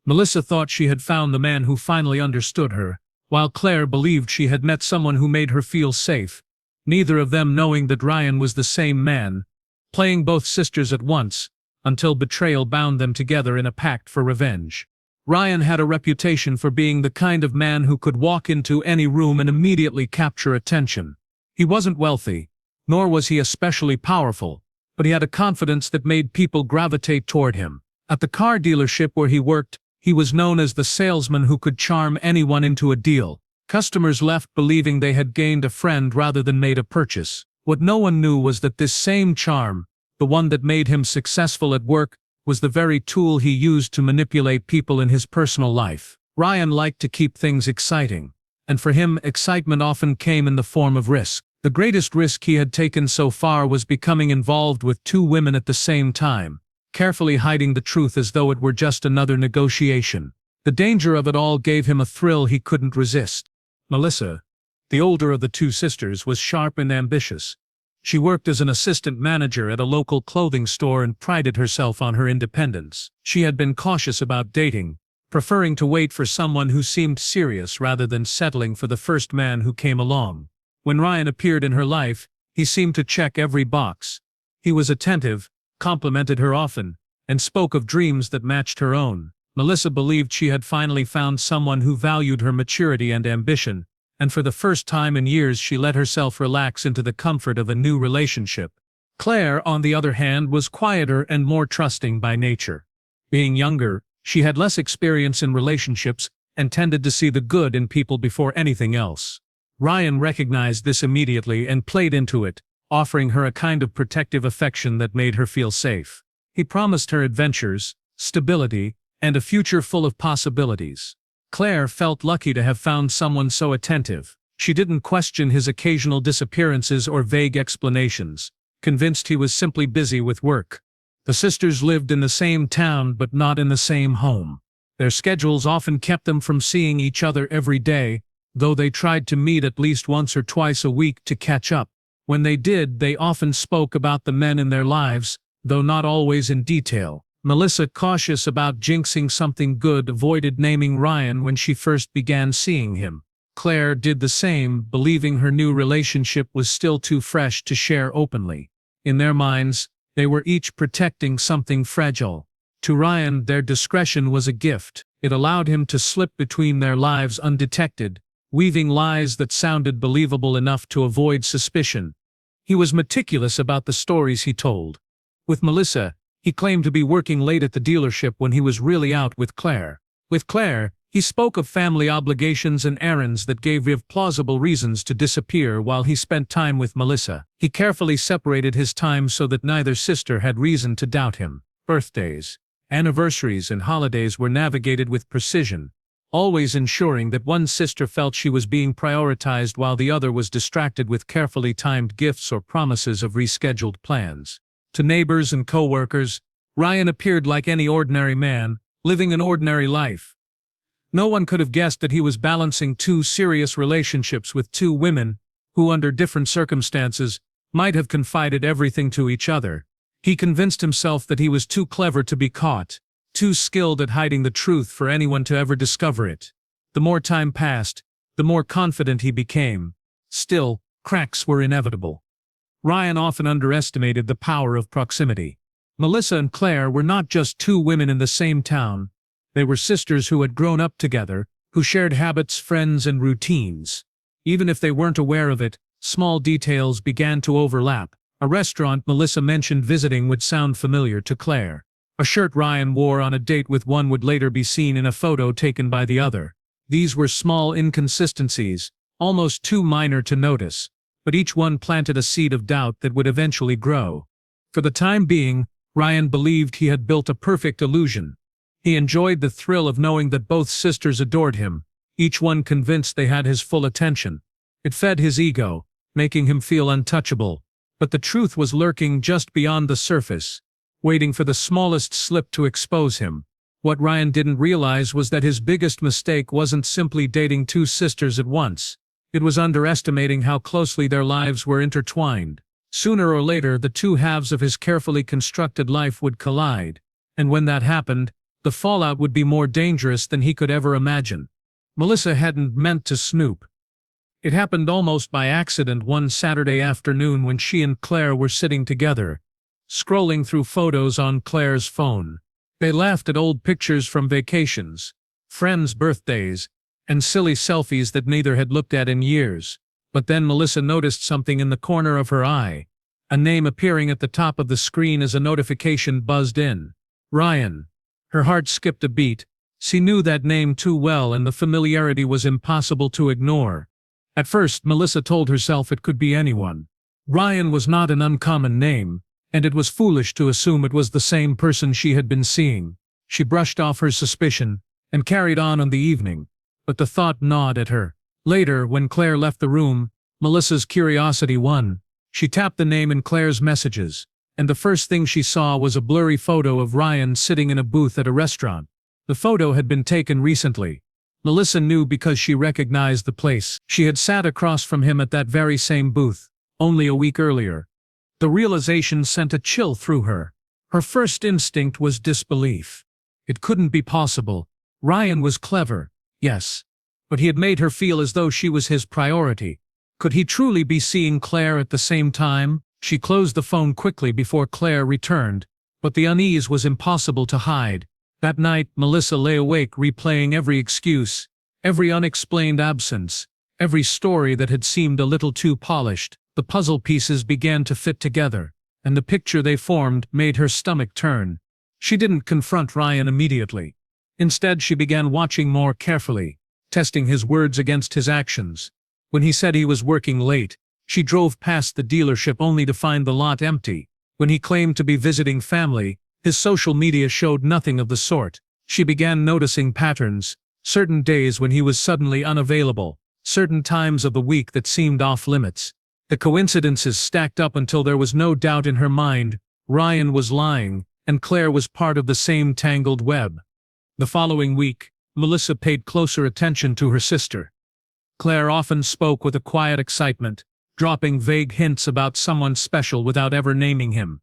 Melissa thought she had found the man who finally understood her, while Claire believed she had met someone who made her feel safe, neither of them knowing that Ryan was the same man, playing both sisters at once, until betrayal bound them together in a pact for revenge. Ryan had a reputation for being the kind of man who could walk into any room and immediately capture attention. He wasn't wealthy, nor was he especially powerful, but he had a confidence that made people gravitate toward him. At the car dealership where he worked, he was known as the salesman who could charm anyone into a deal. Customers left believing they had gained a friend rather than made a purchase. What no one knew was that this same charm, the one that made him successful at work, was the very tool he used to manipulate people in his personal life. Ryan liked to keep things exciting, and for him, excitement often came in the form of risk. The greatest risk he had taken so far was becoming involved with two women at the same time, carefully hiding the truth as though it were just another negotiation. The danger of it all gave him a thrill he couldn't resist. Melissa, the older of the two sisters, was sharp and ambitious. She worked as an assistant manager at a local clothing store and prided herself on her independence. She had been cautious about dating, preferring to wait for someone who seemed serious rather than settling for the first man who came along. When Ryan appeared in her life, he seemed to check every box. He was attentive, complimented her often, and spoke of dreams that matched her own. Melissa believed she had finally found someone who valued her maturity and ambition, and for the first time in years she let herself relax into the comfort of a new relationship. Claire, on the other hand, was quieter and more trusting by nature. Being younger, she had less experience in relationships and tended to see the good in people before anything else. Ryan recognized this immediately and played into it, offering her a kind of protective affection that made her feel safe. He promised her adventures, stability, and a future full of possibilities. Claire felt lucky to have found someone so attentive. She didn't question his occasional disappearances or vague explanations, convinced he was simply busy with work. The sisters lived in the same town but not in the same home. Their schedules often kept them from seeing each other every day, though they tried to meet at least once or twice a week to catch up. When they did, they often spoke about the men in their lives, though not always in detail. Melissa, cautious about jinxing something good, avoided naming Ryan when she first began seeing him. Claire did the same, believing her new relationship was still too fresh to share openly. In their minds, they were each protecting something fragile. To Ryan, their discretion was a gift. It allowed him to slip between their lives undetected, weaving lies that sounded believable enough to avoid suspicion. He was meticulous about the stories he told. With Melissa, he claimed to be working late at the dealership when he was really out with Claire. With Claire, he spoke of family obligations and errands that gave Viv plausible reasons to disappear while he spent time with Melissa. He carefully separated his time so that neither sister had reason to doubt him. Birthdays, anniversaries, and holidays were navigated with precision, always ensuring that one sister felt she was being prioritized while the other was distracted with carefully timed gifts or promises of rescheduled plans. To neighbors and co-workers, Ryan appeared like any ordinary man, living an ordinary life. No one could have guessed that he was balancing two serious relationships with two women, who under different circumstances, might have confided everything to each other. He convinced himself that he was too clever to be caught, too skilled at hiding the truth for anyone to ever discover it. The more time passed, the more confident he became. Still, cracks were inevitable. Ryan often underestimated the power of proximity. Melissa and Claire were not just two women in the same town. They were sisters who had grown up together, who shared habits, friends, and routines. Even if they weren't aware of it, small details began to overlap. A restaurant Melissa mentioned visiting would sound familiar to Claire. A shirt Ryan wore on a date with one would later be seen in a photo taken by the other. These were small inconsistencies, almost too minor to notice, but each one planted a seed of doubt that would eventually grow. For the time being, Ryan believed he had built a perfect illusion. He enjoyed the thrill of knowing that both sisters adored him, each one convinced they had his full attention. It fed his ego, making him feel untouchable. But the truth was lurking just beyond the surface, waiting for the smallest slip to expose him. What Ryan didn't realize was that his biggest mistake wasn't simply dating two sisters at once. It was underestimating how closely their lives were intertwined. Sooner or later, the two halves of his carefully constructed life would collide, and when that happened, The fallout would be more dangerous than he could ever imagine. Melissa hadn't meant to snoop. It happened almost by accident one Saturday afternoon when she and Claire were sitting together, scrolling through photos on Claire's phone. They laughed at old pictures from vacations, friends' birthdays, and silly selfies that neither had looked at in years. But then Melissa noticed something in the corner of her eye, a name appearing at the top of the screen as a notification buzzed in. Ryan. Her heart skipped a beat. She knew that name too well, and the familiarity was impossible to ignore. At first, Melissa told herself it could be anyone. Ryan was not an uncommon name, and it was foolish to assume it was the same person she had been seeing. She brushed off her suspicion and carried on the evening, but the thought gnawed at her. Later, when Claire left the room, Melissa's curiosity won. She tapped the name in Claire's messages, and the first thing she saw was a blurry photo of Ryan sitting in a booth at a restaurant. The photo had been taken recently. Melissa knew because she recognized the place. She had sat across from him at that very same booth, only a week earlier. The realization sent a chill through her. Her first instinct was disbelief. It couldn't be possible. Ryan was clever, yes, but he had made her feel as though she was his priority. Could he truly be seeing Claire at the same time? She closed the phone quickly before Claire returned, but the unease was impossible to hide. That night, Melissa lay awake replaying every excuse, every unexplained absence, every story that had seemed a little too polished. The puzzle pieces began to fit together, and the picture they formed made her stomach turn. She didn't confront Ryan immediately. Instead, she began watching more carefully, testing his words against his actions. When he said he was working late, she drove past the dealership only to find the lot empty. When he claimed to be visiting family, his social media showed nothing of the sort. She began noticing patterns, certain days when he was suddenly unavailable, certain times of the week that seemed off limits. The coincidences stacked up until there was no doubt in her mind. Ryan was lying, and Claire was part of the same tangled web. The following week, Melissa paid closer attention to her sister. Claire often spoke with a quiet excitement, dropping vague hints about someone special without ever naming him.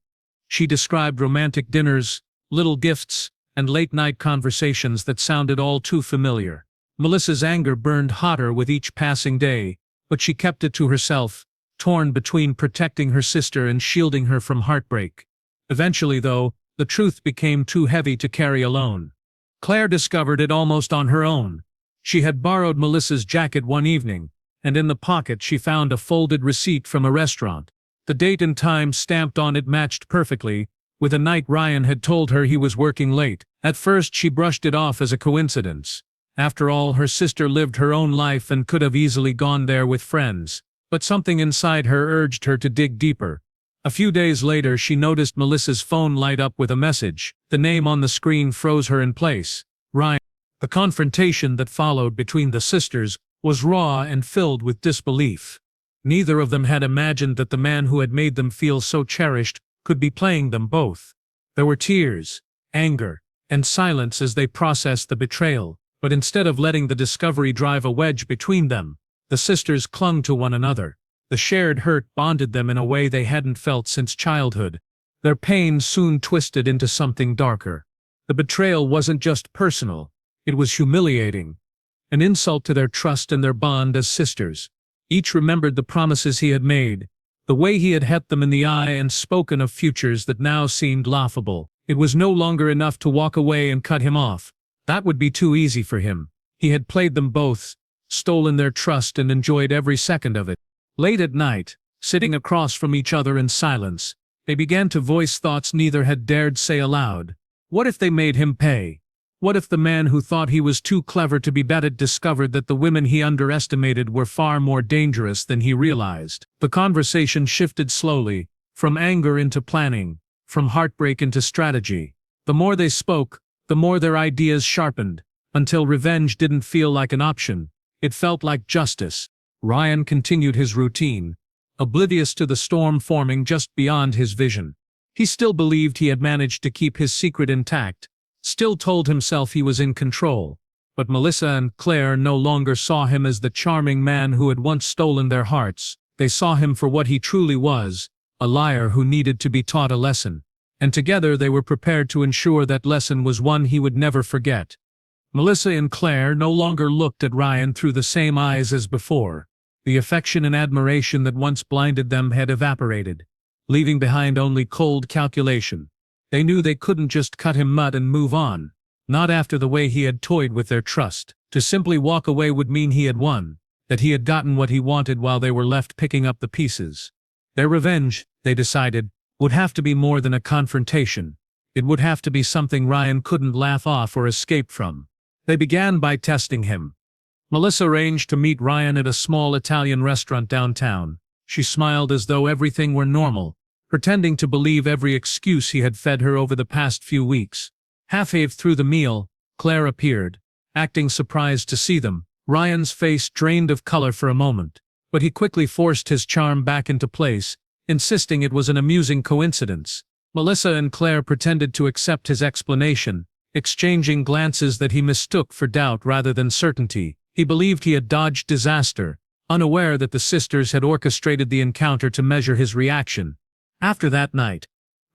She described romantic dinners, little gifts, and late-night conversations that sounded all too familiar. Melissa's anger burned hotter with each passing day, but she kept it to herself, torn between protecting her sister and shielding her from heartbreak. Eventually, though, the truth became too heavy to carry alone. Claire discovered it almost on her own. She had borrowed Melissa's jacket one evening, and in the pocket she found a folded receipt from a restaurant. The date and time stamped on it matched perfectly, with a night Ryan had told her he was working late. At first she brushed it off as a coincidence. After all, her sister lived her own life and could have easily gone there with friends. But something inside her urged her to dig deeper. A few days later she noticed Melissa's phone light up with a message. The name on the screen froze her in place. Ryan. The confrontation that followed between the sisters was raw and filled with disbelief. Neither of them had imagined that the man who had made them feel so cherished could be playing them both. There were tears, anger, and silence as they processed the betrayal, but instead of letting the discovery drive a wedge between them, the sisters clung to one another. The shared hurt bonded them in a way they hadn't felt since childhood. Their pain soon twisted into something darker. The betrayal wasn't just personal, it was humiliating. An insult to their trust and their bond as sisters. Each remembered the promises he had made, the way he had hit them in the eye and spoken of futures that now seemed laughable. It was no longer enough to walk away and cut him off. That would be too easy for him. He had played them both, stolen their trust and enjoyed every second of it. Late at night, sitting across from each other in silence, they began to voice thoughts neither had dared say aloud. What if they made him pay? What if the man who thought he was too clever to be betted discovered that the women he underestimated were far more dangerous than he realized? The conversation shifted slowly, from anger into planning, from heartbreak into strategy. The more they spoke, the more their ideas sharpened, until revenge didn't feel like an option. It felt like justice. Ryan continued his routine, oblivious to the storm forming just beyond his vision. He still believed he had managed to keep his secret intact, still told himself he was in control. But Melissa and Claire no longer saw him as the charming man who had once stolen their hearts. They saw him for what he truly was, a liar who needed to be taught a lesson. and together they were prepared to ensure that lesson was one he would never forget. Melissa and Claire no longer looked at Ryan through the same eyes as before. The affection and admiration that once blinded them had evaporated, leaving behind only cold calculation. They knew they couldn't just cut him mud and move on, not after the way he had toyed with their trust. To simply walk away would mean he had won, that he had gotten what he wanted while they were left picking up the pieces. Their revenge, they decided, would have to be more than a confrontation. It would have to be something Ryan couldn't laugh off or escape from. They began by testing him. Melissa arranged to meet Ryan at a small Italian restaurant downtown. She smiled as though everything were normal, pretending to believe every excuse he had fed her over the past few weeks. Halfway through the meal, Claire appeared, acting surprised to see them. Ryan's face drained of color for a moment, but he quickly forced his charm back into place, insisting it was an amusing coincidence. Melissa and Claire pretended to accept his explanation, exchanging glances that he mistook for doubt rather than certainty. He believed he had dodged disaster, unaware that the sisters had orchestrated the encounter to measure his reaction. After that night,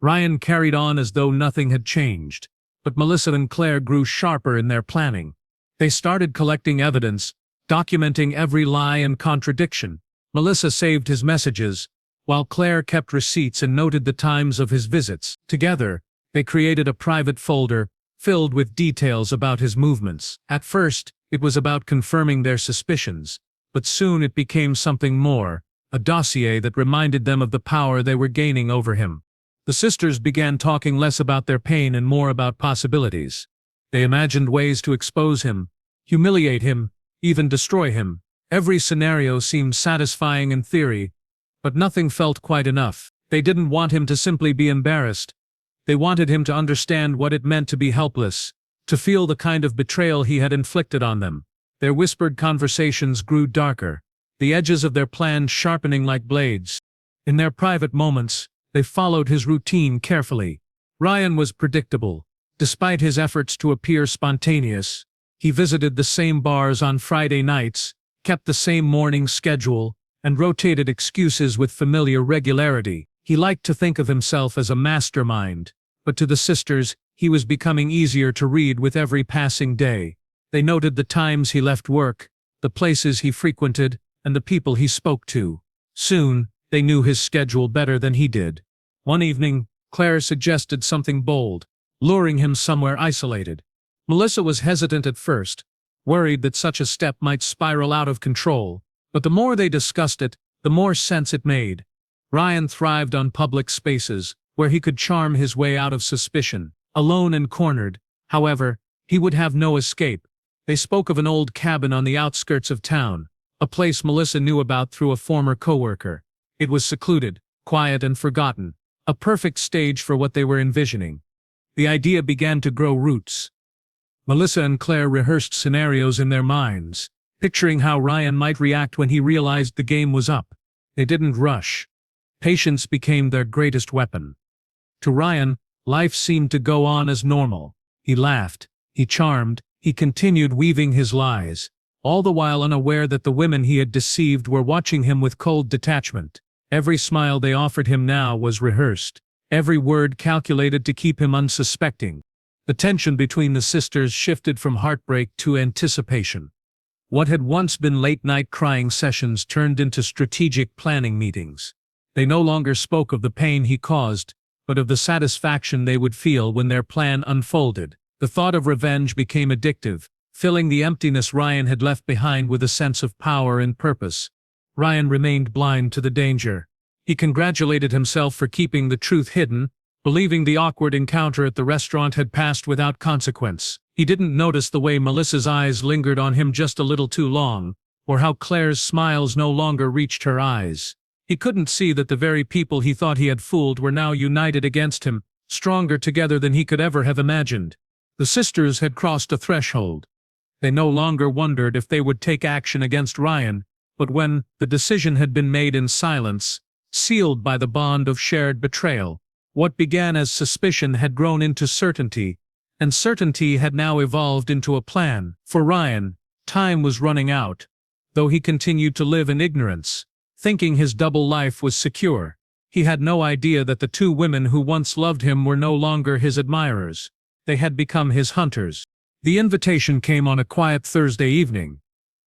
Ryan carried on as though nothing had changed, but Melissa and Claire grew sharper in their planning. They started collecting evidence, documenting every lie and contradiction. Melissa saved his messages, while Claire kept receipts and noted the times of his visits. Together, they created a private folder, filled with details about his movements. At first, it was about confirming their suspicions, but soon it became something more, a dossier that reminded them of the power they were gaining over him. The sisters began talking less about their pain and more about possibilities. They imagined ways to expose him, humiliate him, even destroy him. Every scenario seemed satisfying in theory, but nothing felt quite enough. They didn't want him to simply be embarrassed. They wanted him to understand what it meant to be helpless, to feel the kind of betrayal he had inflicted on them. Their whispered conversations grew darker, the edges of their plan sharpening like blades. In their private moments, they followed his routine carefully. Ryan was predictable. Despite his efforts to appear spontaneous, he visited the same bars on Friday nights, kept the same morning schedule, and rotated excuses with familiar regularity. He liked to think of himself as a mastermind, but to the sisters, he was becoming easier to read with every passing day. They noted the times he left work, the places he frequented, and the people he spoke to. Soon, they knew his schedule better than he did. One evening, Claire suggested something bold, luring him somewhere isolated. Melissa was hesitant at first, worried that such a step might spiral out of control, but the more they discussed it, the more sense it made. Ryan thrived on public spaces, where he could charm his way out of suspicion. Alone and cornered, however, he would have no escape. They spoke of an old cabin on the outskirts of town, a place Melissa knew about through a former coworker. It was secluded, quiet and forgotten, a perfect stage for what they were envisioning. The idea began to grow roots. Melissa and Claire rehearsed scenarios in their minds, picturing how Ryan might react when he realized the game was up. They didn't rush. Patience became their greatest weapon. To Ryan, life seemed to go on as normal. He laughed, he charmed, he continued weaving his lies, all the while unaware that the women he had deceived were watching him with cold detachment. Every smile they offered him now was rehearsed, every word calculated to keep him unsuspecting. The tension between the sisters shifted from heartbreak to anticipation. What had once been late-night crying sessions turned into strategic planning meetings. They no longer spoke of the pain he caused, but of the satisfaction they would feel when their plan unfolded. The thought of revenge became addictive, filling the emptiness Ryan had left behind with a sense of power and purpose. Ryan remained blind to the danger. He congratulated himself for keeping the truth hidden, believing the awkward encounter at the restaurant had passed without consequence. He didn't notice the way Melissa's eyes lingered on him just a little too long, or how Claire's smiles no longer reached her eyes. He couldn't see that the very people he thought he had fooled were now united against him, stronger together than he could ever have imagined. The sisters had crossed a threshold. They no longer wondered if they would take action against Ryan, but when the decision had been made in silence, sealed by the bond of shared betrayal, what began as suspicion had grown into certainty, and certainty had now evolved into a plan. For Ryan, time was running out. Though he continued to live in ignorance, thinking his double life was secure, He had no idea that the two women who once loved him were no longer his admirers. They had become his hunters. The invitation came on a quiet Thursday evening.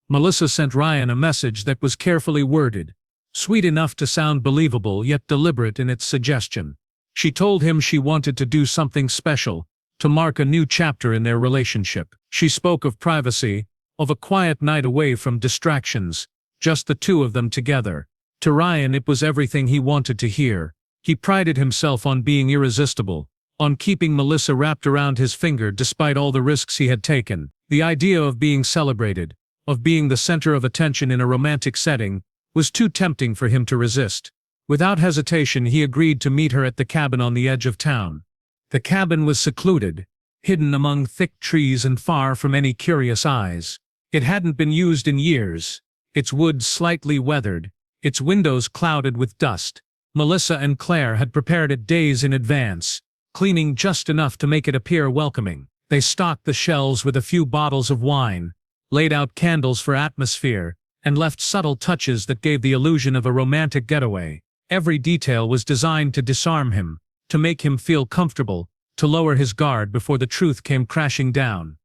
Melissa sent Ryan a message that was carefully worded, sweet enough to sound believable yet deliberate in its suggestion. She told him she wanted to do something special, to mark a new chapter in their relationship. She spoke of privacy, of a quiet night away from distractions, just the two of them together. To Ryan it was everything he wanted to hear. He prided himself on being irresistible, on keeping Melissa wrapped around his finger despite all the risks he had taken. The idea of being celebrated, of being the center of attention in a romantic setting, was too tempting for him to resist. Without hesitation he agreed to meet her at the cabin on the edge of town. The cabin was secluded, hidden among thick trees and far from any curious eyes. It hadn't been used in years, its wood slightly weathered, its windows clouded with dust. Melissa and Claire had prepared it days in advance, cleaning just enough to make it appear welcoming. They stocked the shelves with a few bottles of wine, laid out candles for atmosphere, and left subtle touches that gave the illusion of a romantic getaway. Every detail was designed to disarm him, to make him feel comfortable, to lower his guard before the truth came crashing down.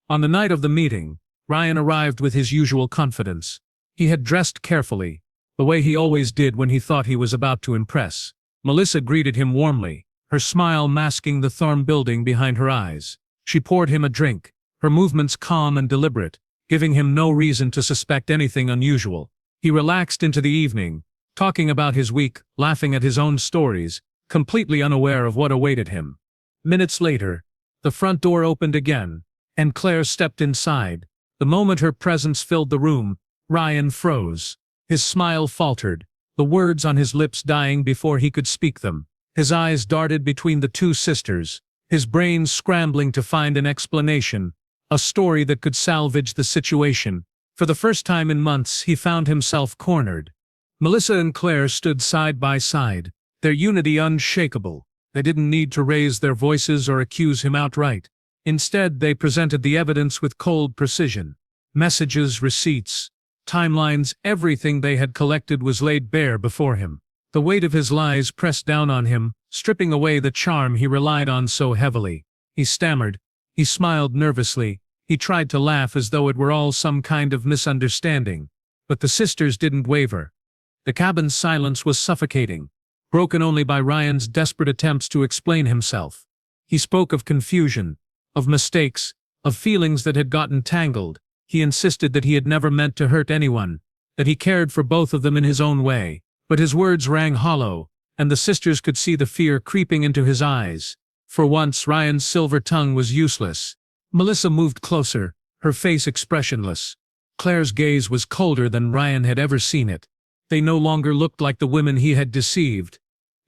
On the night of the meeting, Ryan arrived with his usual confidence. He had dressed carefully, the way he always did when he thought he was about to impress. Melissa greeted him warmly, her smile masking the thorn building behind her eyes. She poured him a drink, her movements calm and deliberate, giving him no reason to suspect anything unusual. He relaxed into the evening, talking about his week, laughing at his own stories, completely unaware of what awaited him. Minutes later, the front door opened again, and Claire stepped inside. The moment her presence filled the room, Ryan froze. His smile faltered, the words on his lips dying before he could speak them. His eyes darted between the two sisters, his brain scrambling to find an explanation, a story that could salvage the situation. For the first time in months he found himself cornered. Melissa and Claire stood side by side, their unity unshakable. They didn't need to raise their voices or accuse him outright. Instead, they presented the evidence with cold precision. Messages, receipts, timelines, everything they had collected was laid bare before him. The weight of his lies pressed down on him, stripping away the charm he relied on so heavily. He stammered. He smiled nervously. He tried to laugh as though it were all some kind of misunderstanding. But the sisters didn't waver. The cabin's silence was suffocating, broken only by Ryan's desperate attempts to explain himself. He spoke of confusion, of mistakes, of feelings that had gotten tangled. He insisted that he had never meant to hurt anyone, that he cared for both of them in his own way. But his words rang hollow, and the sisters could see the fear creeping into his eyes. For once, Ryan's silver tongue was useless. Melissa moved closer, her face expressionless. Claire's gaze was colder than Ryan had ever seen it. They no longer looked like the women he had deceived.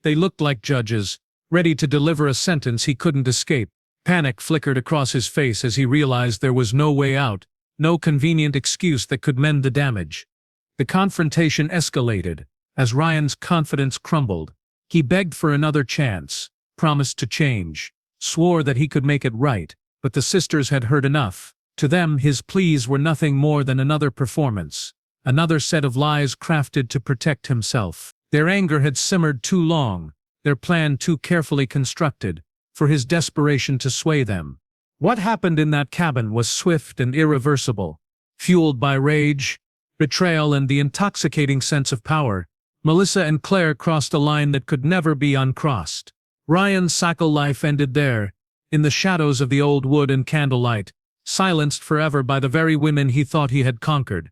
They looked like judges, ready to deliver a sentence he couldn't escape. Panic flickered across his face as he realized there was no way out, no convenient excuse that could mend the damage. The confrontation escalated. As Ryan's confidence crumbled, he begged for another chance, promised to change, swore that he could make it right, but the sisters had heard enough. To them, his pleas were nothing more than another performance, another set of lies crafted to protect himself. Their anger had simmered too long, their plan too carefully constructed, for his desperation to sway them. What happened in that cabin was swift and irreversible. Fueled by rage, betrayal, and the intoxicating sense of power, Melissa and Claire crossed a line that could never be uncrossed. Ryan's Sackle life ended there, in the shadows of the old wood and candlelight, silenced forever by the very women he thought he had conquered.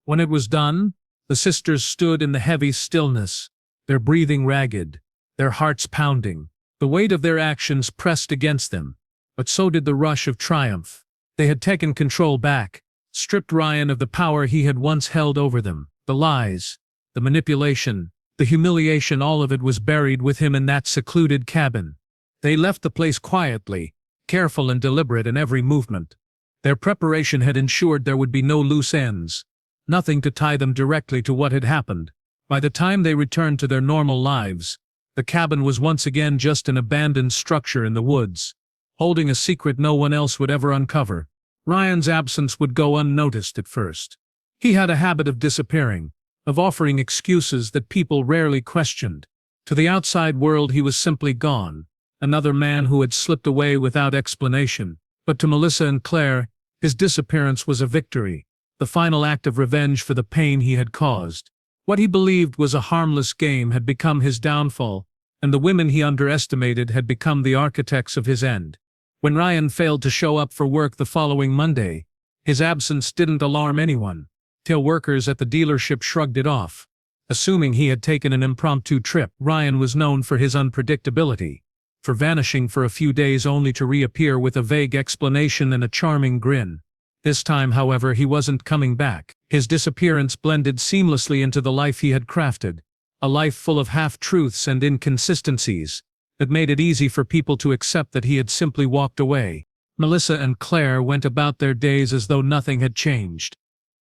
When it was done, the sisters stood in the heavy stillness, their breathing ragged, their hearts pounding. The weight of their actions pressed against them, but so did the rush of triumph. They had taken control back, stripped Ryan of the power he had once held over them. The lies, the manipulation, the humiliation, all of it was buried with him in that secluded cabin. They left the place quietly, careful and deliberate in every movement. Their preparation had ensured there would be no loose ends, nothing to tie them directly to what had happened. By the time they returned to their normal lives, the cabin was once again just an abandoned structure in the woods, holding a secret no one else would ever uncover. Ryan's absence would go unnoticed at first. He had a habit of disappearing, of offering excuses that people rarely questioned. To the outside world he was simply gone, another man who had slipped away without explanation. But to Melissa and Claire, his disappearance was a victory, the final act of revenge for the pain he had caused. What he believed was a harmless game had become his downfall, and the women he underestimated had become the architects of his end. When Ryan failed to show up for work the following Monday, his absence didn't alarm anyone, till workers at the dealership shrugged it off. Assuming he had taken an impromptu trip, Ryan was known for his unpredictability, for vanishing for a few days only to reappear with a vague explanation and a charming grin. This time, however, he wasn't coming back. His disappearance blended seamlessly into the life he had crafted, a life full of half-truths and inconsistencies that made it easy for people to accept that he had simply walked away. Melissa and Claire went about their days as though nothing had changed.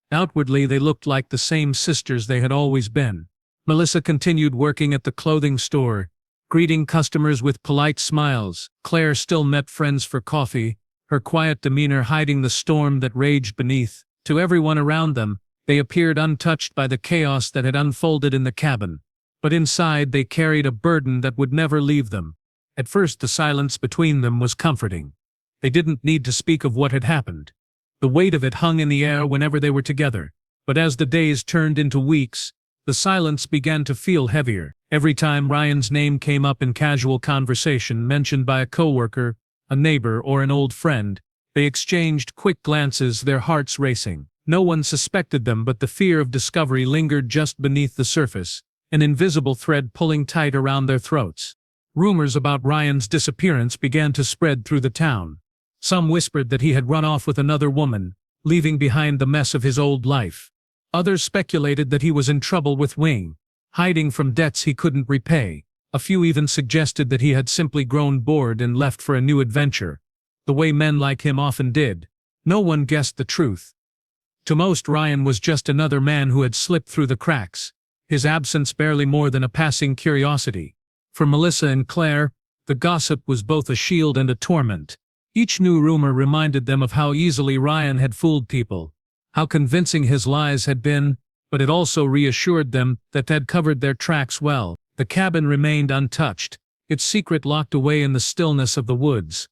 Outwardly, they looked like the same sisters they had always been. Melissa continued working at the clothing store, greeting customers with polite smiles. Claire still met friends for coffee, her quiet demeanor hiding the storm that raged beneath. To everyone around them, they appeared untouched by the chaos that had unfolded in the cabin. But inside they carried a burden that would never leave them. At first the silence between them was comforting. They didn't need to speak of what had happened. The weight of it hung in the air whenever they were together. But as the days turned into weeks, the silence began to feel heavier. Every time Ryan's name came up in casual conversation, mentioned by a coworker, a neighbor, or an old friend, they exchanged quick glances, their hearts racing. No one suspected them, but the fear of discovery lingered just beneath the surface, an invisible thread pulling tight around their throats. Rumors about Ryan's disappearance began to spread through the town. Some whispered that he had run off with another woman, leaving behind the mess of his old life. Others speculated that he was in trouble with Wing, hiding from debts he couldn't repay. A few even suggested that he had simply grown bored and left for a new adventure, the way men like him often did. No one guessed the truth. To most, Ryan was just another man who had slipped through the cracks, his absence barely more than a passing curiosity. For Melissa and Claire, the gossip was both a shield and a torment. Each new rumor reminded them of how easily Ryan had fooled people, how convincing his lies had been, but it also reassured them that had covered their tracks well. The cabin remained untouched, its secret locked away in the stillness of the woods.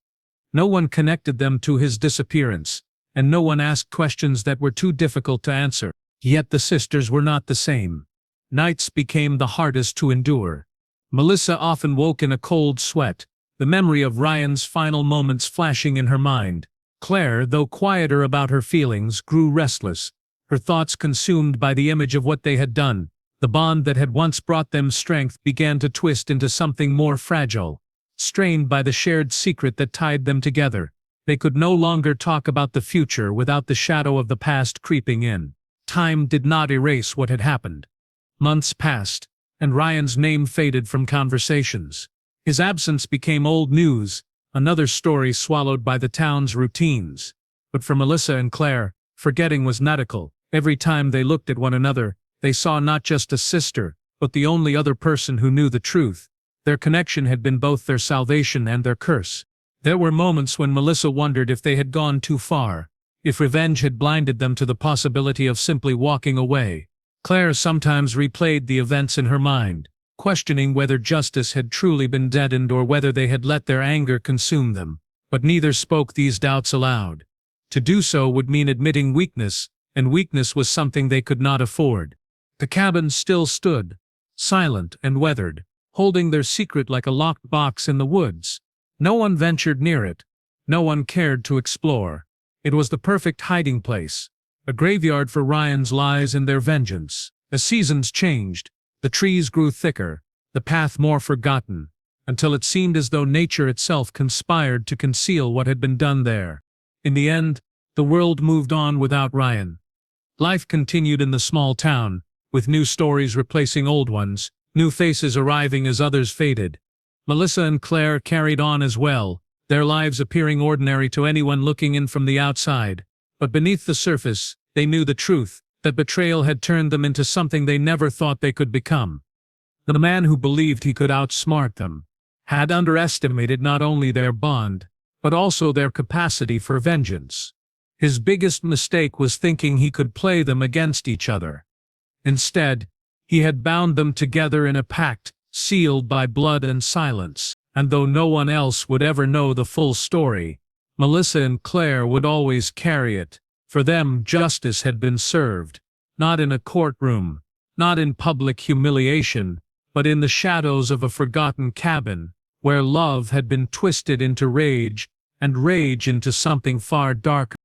No one connected them to his disappearance, and no one asked questions that were too difficult to answer. Yet the sisters were not the same. Nights became the hardest to endure. Melissa often woke in a cold sweat, the memory of Ryan's final moments flashing in her mind. Claire, though quieter about her feelings, grew restless, her thoughts consumed by the image of what they had done. The bond that had once brought them strength began to twist into something more fragile. Strained by the shared secret that tied them together, they could no longer talk about the future without the shadow of the past creeping in. Time did not erase what had happened. Months passed, and Ryan's name faded from conversations. His absence became old news, another story swallowed by the town's routines. But for Melissa and Claire, forgetting was medical. Every time they looked at one another, they saw not just a sister, but the only other person who knew the truth. Their connection had been both their salvation and their curse. There were moments when Melissa wondered if they had gone too far, if revenge had blinded them to the possibility of simply walking away. Claire sometimes replayed the events in her mind, questioning whether justice had truly been deadened or whether they had let their anger consume them. But neither spoke these doubts aloud. To do so would mean admitting weakness, and weakness was something they could not afford. The cabin still stood, silent and weathered, holding their secret like a locked box in the woods. No one ventured near it. No one cared to explore. It was the perfect hiding place, a graveyard for Ryan's lies and their vengeance. As seasons changed, the trees grew thicker, the path more forgotten, until it seemed as though nature itself conspired to conceal what had been done there. In the end, the world moved on without Ryan. Life continued in the small town, with new stories replacing old ones, new faces arriving as others faded. Melissa and Claire carried on as well, their lives appearing ordinary to anyone looking in from the outside. But beneath the surface, they knew the truth, that betrayal had turned them into something they never thought they could become. The man who believed he could outsmart them had underestimated not only their bond, but also their capacity for vengeance. His biggest mistake was thinking he could play them against each other. Instead, he had bound them together in a pact sealed by blood and silence. And though no one else would ever know the full story, Melissa and Claire would always carry it. For them, justice had been served, not in a courtroom, not in public humiliation, but in the shadows of a forgotten cabin, where love had been twisted into rage, and rage into something far darker.